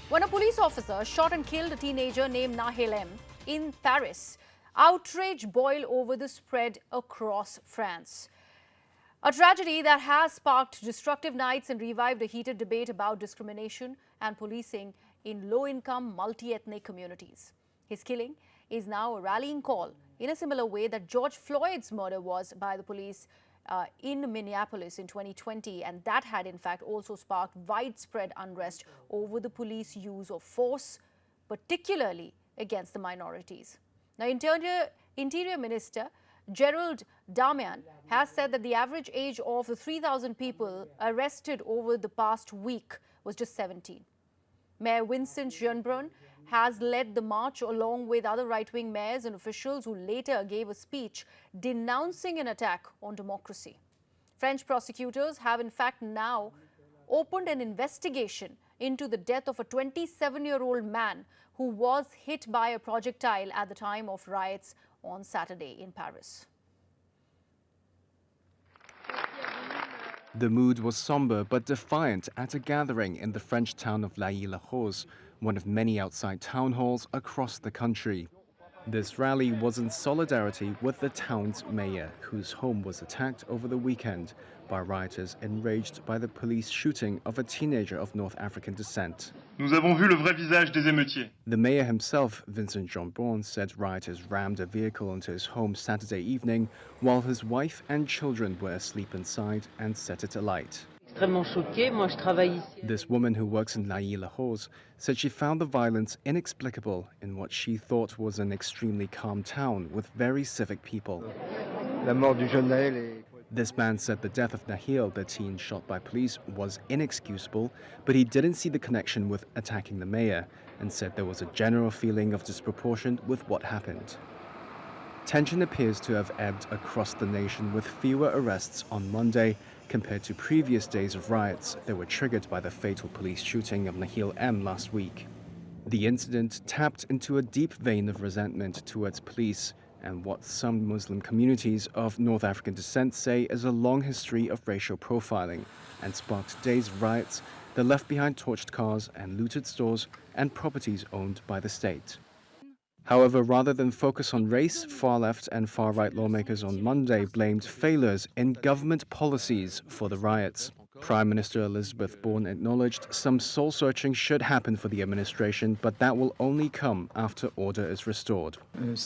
When a police officer shot and killed a teenager named Nahel M in Paris, outrage boiled over the spread across France. A tragedy that has sparked destructive nights and revived a heated debate about discrimination and policing in low-income, multi-ethnic communities. His killing is now a rallying call in a similar way that George Floyd's murder was by the police in Minneapolis in 2020, and that had in fact also sparked widespread unrest over the police use of force, particularly against the minorities. Now, Interior Minister Gerald Damian has said that the average age of the 3,000 people arrested over the past week was just 17. Mayor Vincent Jeanbrun has led the march along with other right-wing mayors and officials who later gave a speech denouncing an attack on democracy. French prosecutors have in fact now opened an investigation into the death of a 27-year-old man who was hit by a projectile at the time of riots on Saturday in Paris. The mood was somber but defiant at a gathering in the French town of Lailly-la-Rose, one of many outside town halls across the country. This rally was in solidarity with the town's mayor, whose home was attacked over the weekend by rioters enraged by the police shooting of a teenager of North African descent. Nous avons vu le vrai visage des émeutiers. The mayor himself, Vincent Jeanbrun, said rioters rammed a vehicle into his home Saturday evening while his wife and children were asleep inside and set it alight. This woman who works in Lailly-la-Rose said she found the violence inexplicable in what she thought was an extremely calm town with very civic people. This man said the death of Nahel, the teen shot by police, was inexcusable, but he didn't see the connection with attacking the mayor and said there was a general feeling of disproportion with what happened. Tension appears to have ebbed across the nation with fewer arrests on Monday compared to previous days of riots that were triggered by the fatal police shooting of Nahel M last week. The incident tapped into a deep vein of resentment towards police and what some Muslim communities of North African descent say is a long history of racial profiling, and sparked days of riots that left behind torched cars and looted stores and properties owned by the state. However, rather than focus on race, far-left and far-right lawmakers on Monday blamed failures in government policies for the riots. Prime Minister Elizabeth Bourne acknowledged some soul-searching should happen for the administration, but that will only come after order is restored. The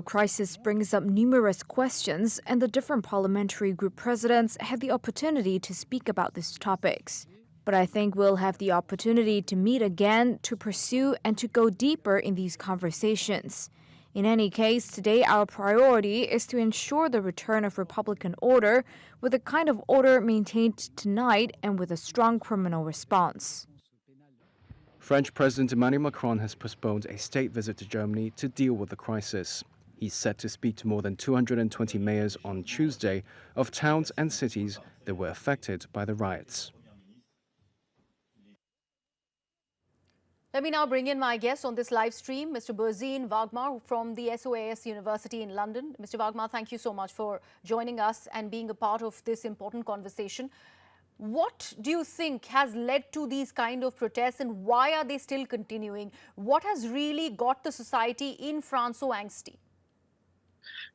crisis brings up numerous questions, and the different parliamentary group presidents had the opportunity to speak about these topics. But I think we'll have the opportunity to meet again, to pursue and to go deeper in these conversations. In any case, today our priority is to ensure the return of Republican order with the kind of order maintained tonight and with a strong criminal response. French President Emmanuel Macron has postponed a state visit to Germany to deal with the crisis. He's set to speak to more than 220 mayors on Tuesday of towns and cities that were affected by the riots. Let me now bring in my guest on this live stream, Mr. Berzin Wagmar from the SOAS University in London. Mr. Wagmar, thank you so much for joining us and being a part of this important conversation. What do you think has led to these kind of protests, and why are they still continuing? What has really got the society in France so angsty?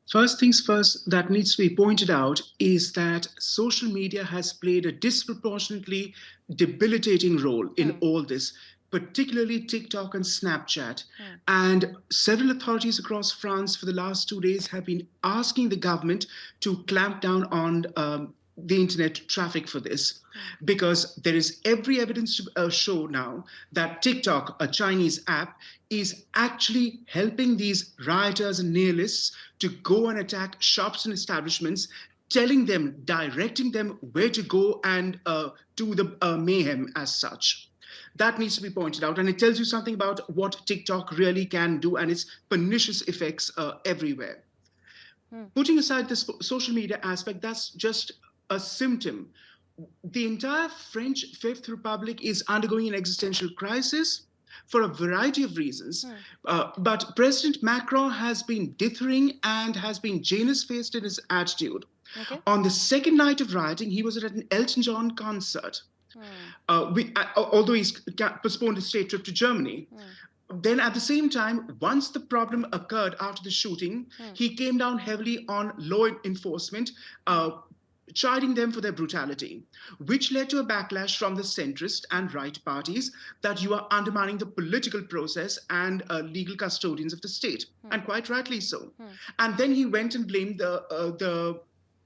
First things first, that needs to be pointed out is that social media has played a disproportionately debilitating role in all this, particularly TikTok and Snapchat. And several authorities across France for the last 2 days have been asking the government to clamp down on the internet traffic for this, because there is every evidence to show now that TikTok, a Chinese app, is actually helping these rioters and nihilists to go and attack shops and establishments, telling them, directing them where to go and do the mayhem as such. That needs to be pointed out, and it tells you something about what TikTok really can do and its pernicious effects everywhere. Putting aside this social media aspect, that's just a symptom. The entire French Fifth Republic is undergoing an existential crisis for a variety of reasons. But President Macron has been dithering and has been Janus-faced in his attitude. Okay. On the second night of rioting, he was at an Elton John concert. Although he's postponed his state trip to Germany. Then at the same time, once the problem occurred after the shooting, he came down heavily on law enforcement, chiding them for their brutality, which led to a backlash from the centrist and right parties that you are undermining the political process and legal custodians of the state, and quite rightly so. And then he went and blamed the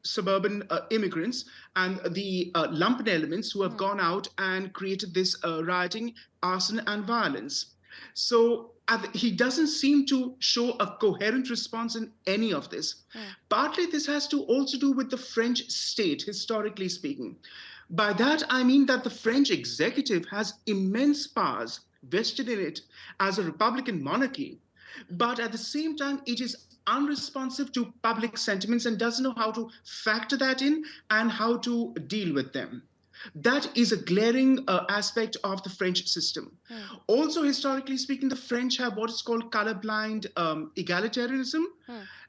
suburban immigrants and the lumpen elements who have gone out and created this rioting, arson, and violence. So he doesn't seem to show a coherent response in any of this. Partly this has to also do with the French state, historically speaking. By that, I mean that the French executive has immense powers vested in it as a republican monarchy, but at the same time, it is unresponsive to public sentiments and doesn't know how to factor that in and how to deal with them. That is a glaring aspect of the French system. Also, historically speaking, the French have what is called colorblind egalitarianism,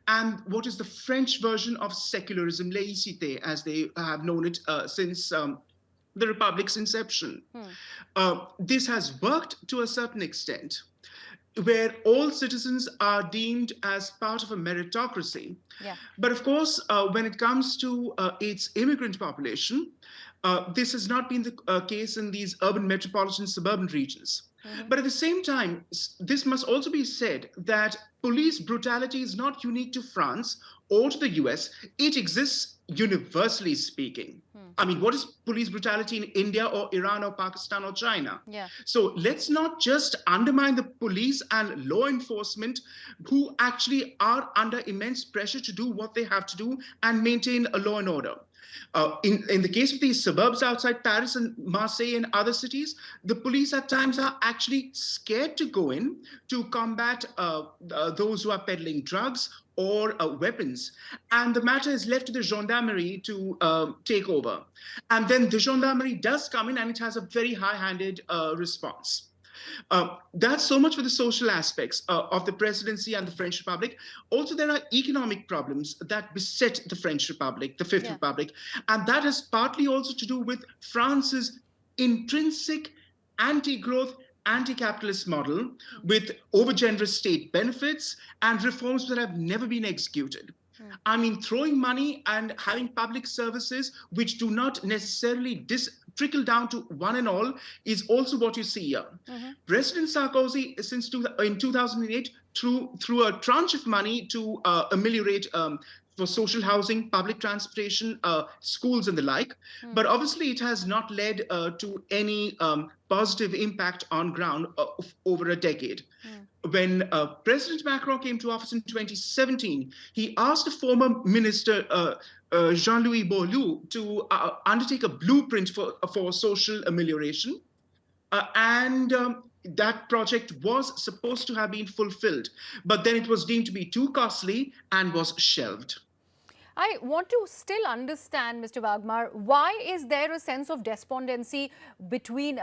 and what is the French version of secularism, laïcité, as they have known it since the Republic's inception. This has worked to a certain extent, where all citizens are deemed as part of a meritocracy. But of course, when it comes to its immigrant population, this has not been the case in these urban, metropolitan, suburban regions. But at the same time, this must also be said that police brutality is not unique to France or to the US. It exists universally speaking. I mean, what is police brutality in India or Iran or Pakistan or China? So let's not just undermine the police and law enforcement who actually are under immense pressure to do what they have to do and maintain a law and order. In the case of these suburbs outside Paris and Marseille and other cities, the police at times are actually scared to go in to combat those who are peddling drugs or weapons. And the matter is left to the gendarmerie to take over. And then the gendarmerie does come in and it has a very high-handed response. That's so much for the social aspects of the presidency and the French Republic. Also, there are economic problems that beset the French Republic, the Fifth Republic, and that has partly also to do with France's intrinsic anti-growth, anti-capitalist model with over-generous state benefits and reforms that have never been executed. I mean, throwing money and having public services which do not necessarily trickle down to one and all is also what you see here. President Sarkozy, in 2008, threw a tranche of money to ameliorate for social housing, public transportation, schools and the like. But obviously it has not led to any positive impact on ground over a decade. When President Macron came to office in 2017, he asked the former minister, Jean-Louis Borloo, to undertake a blueprint for social amelioration. And that project was supposed to have been fulfilled, but then it was deemed to be too costly and was shelved. I want to still understand, Mr. Wagmar, why is there a sense of despondency within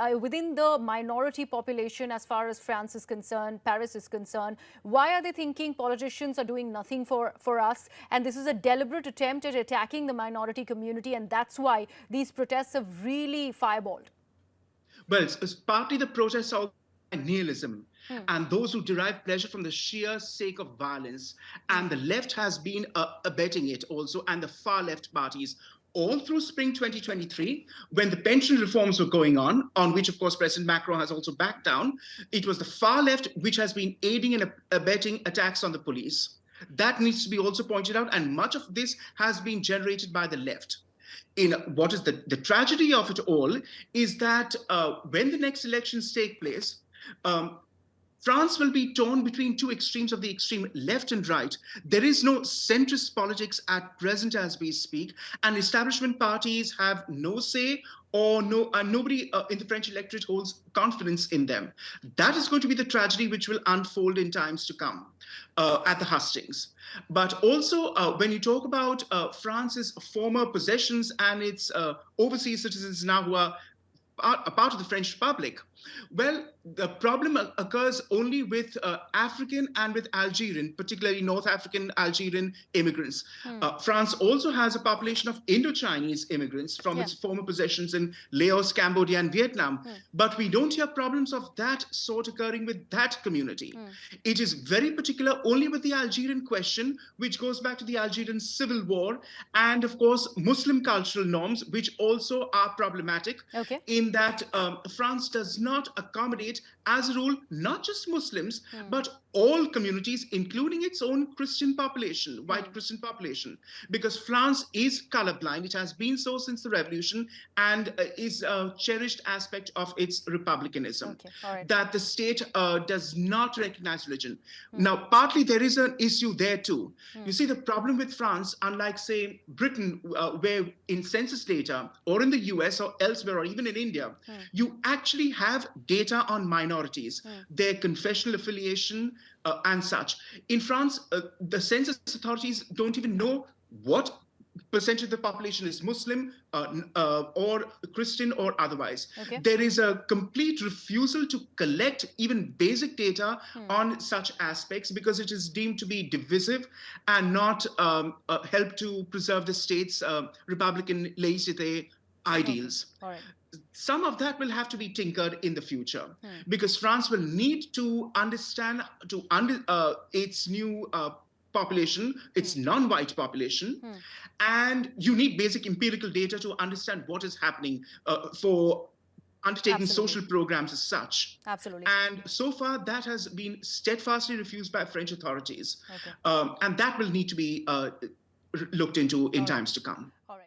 the minority population as far as France is concerned, Paris is concerned? Why are they thinking politicians are doing nothing for us? And this is a deliberate attempt at attacking the minority community, and that's why these protests have really fireballed. Well, it's partly the protests of nihilism and those who derive pleasure from the sheer sake of violence. And the left has been abetting it also, and the far left parties. All through spring 2023, when the pension reforms were going on which, of course, President Macron has also backed down, it was the far left which has been aiding and abetting attacks on the police. That needs to be also pointed out, and much of this has been generated by the left. In what is the tragedy of it all is that when the next elections take place, France will be torn between two extremes of the extreme left and right. There is no centrist politics at present as we speak, and establishment parties have no say or nobody in the French electorate holds confidence in them. That is going to be the tragedy which will unfold in times to come at the hustings. But also, when you talk about France's former possessions and its overseas citizens now who are a part of the French Republic, Well, the problem occurs only with African and with Algerian, particularly North African Algerian immigrants. France also has a population of Indo-Chinese immigrants from Yeah. its former possessions in Laos, Cambodia, and Vietnam. But we don't hear problems of that sort occurring with that community. It is very particular only with the Algerian question, which goes back to the Algerian civil war, and of course, Muslim cultural norms, which also are problematic Okay. in that France does not accommodate, as a rule, not just Muslims, but all communities, including its own Christian population, white Christian population, because France is colorblind. It has been so since the revolution and is a cherished aspect of its republicanism. Okay. All right. That the state does not recognize religion. Now, partly there is an issue there too. You see, the problem with France, unlike, say, Britain, where in census data, or in the US or elsewhere, or even in India, you actually have data on minorities, their confessional affiliation, and such. In France, the census authorities don't even know what percentage of the population is Muslim or Christian or otherwise. Okay. There is a complete refusal to collect even basic data on such aspects because it is deemed to be divisive and not help to preserve the state's Republican laissez-faire ideals. All right. Some of that will have to be tinkered in the future because France will need to understand its new population, its non-white population, and you need basic empirical data to understand what is happening for undertaking Absolutely. social programs as such. Absolutely. And so far, that has been steadfastly refused by French authorities. Okay. And that will need to be looked into in times to come.